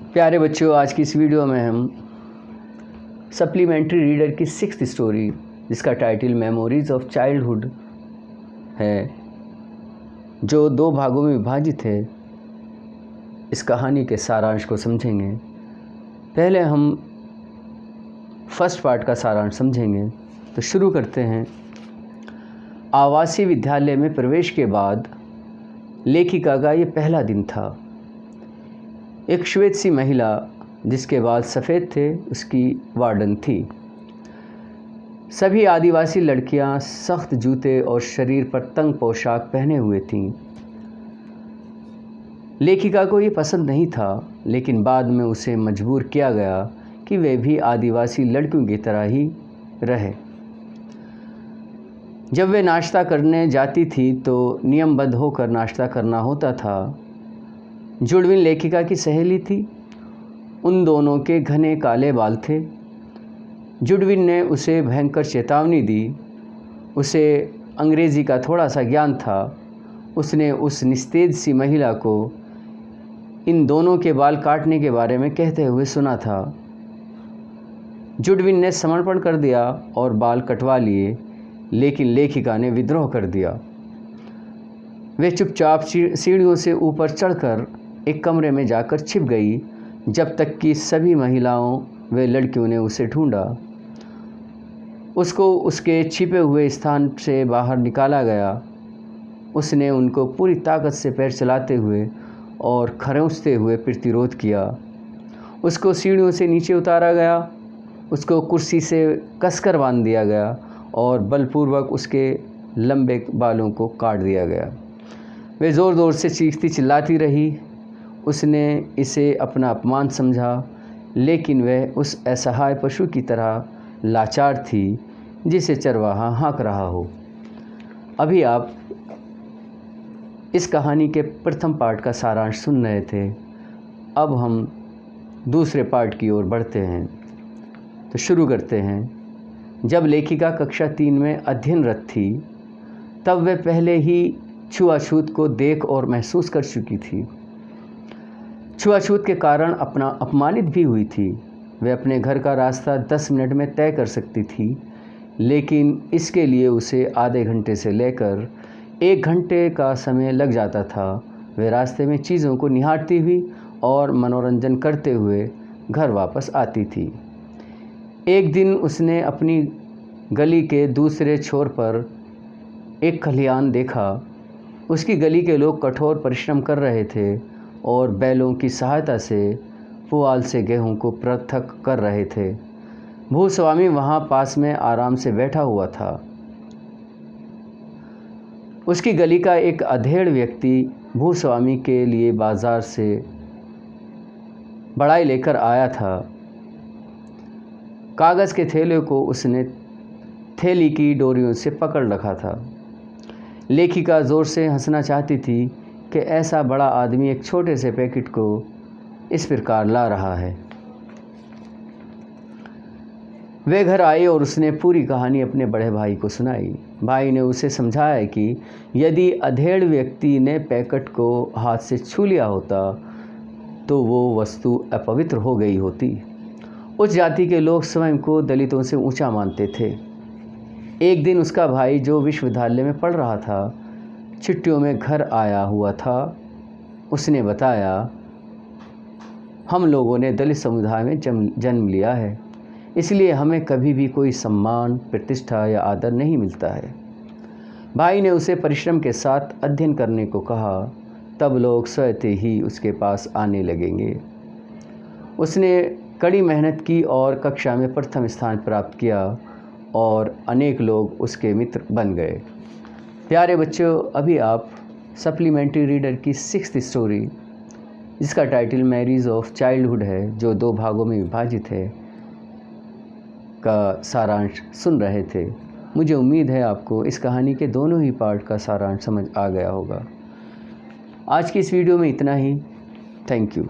प्यारे बच्चों, आज की इस वीडियो में हम सप्लीमेंट्री रीडर की 6th स्टोरी, जिसका टाइटल मेमोरीज ऑफ चाइल्डहुड है, जो 2 भागों में विभाजित है, इस कहानी के सारांश को समझेंगे। पहले हम फर्स्ट पार्ट का सारांश समझेंगे। तो शुरू करते हैं। आवासीय विद्यालय में प्रवेश के बाद लेखिका का ये पहला दिन था। एक श्वेत सी महिला, जिसके बाल सफ़ेद थे, उसकी वार्डन थी। सभी आदिवासी लड़कियां सख्त जूते और शरीर पर तंग पोशाक पहने हुए थीं। लेखिका को ये पसंद नहीं था, लेकिन बाद में उसे मजबूर किया गया कि वे भी आदिवासी लड़कियों की तरह ही रहे। जब वे नाश्ता करने जाती थी तो नियमबद्ध होकर नाश्ता करना होता था। जुडविन लेखिका की सहेली थी। उन दोनों के घने काले बाल थे। जुडविन ने उसे भयंकर चेतावनी दी। उसे अंग्रेज़ी का थोड़ा सा ज्ञान था। उसने उस निस्तेज सी महिला को इन दोनों के बाल काटने के बारे में कहते हुए सुना था। जुडविन ने समर्पण कर दिया और बाल कटवा लिए, लेकिन लेखिका ने विद्रोह कर दिया। वे चुपचाप सीढ़ियों से ऊपर चढ़कर एक कमरे में जाकर छिप गई, जब तक कि सभी महिलाओं व लड़कियों ने उसे ढूंढा। उसको उसके छिपे हुए स्थान से बाहर निकाला गया। उसने उनको पूरी ताकत से पैर चलाते हुए और खरोंचते हुए प्रतिरोध किया। उसको सीढ़ियों से नीचे उतारा गया। उसको कुर्सी से कसकर बांध दिया गया और बलपूर्वक उसके लंबे बालों को काट दिया गया। वे ज़ोर ज़ोर से चीखती चिल्लाती रही। उसने इसे अपना अपमान समझा, लेकिन वह उस असहाय पशु की तरह लाचार थी जिसे चरवाहा हाँक रहा हो। अभी आप इस कहानी के प्रथम पार्ट का सारांश सुन रहे थे। अब हम दूसरे पार्ट की ओर बढ़ते हैं। तो शुरू करते हैं। जब लेखिका कक्षा 3 में अध्ययनरत थी, तब वह पहले ही छुआछूत को देख और महसूस कर चुकी थी। छुआछूत के कारण अपना अपमानित भी हुई थी। वह अपने घर का रास्ता 10 मिनट में तय कर सकती थी, लेकिन इसके लिए उसे आधे घंटे से लेकर 1 घंटे का समय लग जाता था। वह रास्ते में चीज़ों को निहारती हुई और मनोरंजन करते हुए घर वापस आती थी। एक दिन उसने अपनी गली के दूसरे छोर पर एक खलिहान देखा। उसकी गली के लोग कठोर परिश्रम कर रहे थे और बैलों की सहायता से पुआल से गेहूं को पृथक कर रहे थे। भूस्वामी वहां पास में आराम से बैठा हुआ था। उसकी गली का एक अधेड़ व्यक्ति भूस्वामी के लिए बाजार से बड़ाई लेकर आया था। कागज़ के थैले को उसने थैली की डोरियों से पकड़ रखा था। लेखिका ज़ोर से हंसना चाहती थी कि ऐसा बड़ा आदमी एक छोटे से पैकेट को इस प्रकार ला रहा है। वे घर आई और उसने पूरी कहानी अपने बड़े भाई को सुनाई। भाई ने उसे समझाया कि यदि अधेड़ व्यक्ति ने पैकेट को हाथ से छू लिया होता तो वो वस्तु अपवित्र हो गई होती। उस जाति के लोग स्वयं को दलितों से ऊंचा मानते थे। एक दिन उसका भाई, जो विश्वविद्यालय में पढ़ रहा था, छुट्टियों में घर आया हुआ था। उसने बताया, हम लोगों ने दलित समुदाय में जन्म लिया है, इसलिए हमें कभी भी कोई सम्मान, प्रतिष्ठा या आदर नहीं मिलता है। भाई ने उसे परिश्रम के साथ अध्ययन करने को कहा, तब लोग स्वतः ही उसके पास आने लगेंगे। उसने कड़ी मेहनत की और कक्षा में प्रथम स्थान प्राप्त किया और अनेक लोग उसके मित्र बन गए। प्यारे बच्चों, अभी आप सप्लीमेंट्री रीडर की 6th स्टोरी, जिसका टाइटल मेमोरीज ऑफ चाइल्डहुड है, जो 2 भागों में विभाजित है, का सारांश सुन रहे थे। मुझे उम्मीद है आपको इस कहानी के दोनों ही पार्ट का सारांश समझ आ गया होगा। आज की इस वीडियो में इतना ही। Thank you.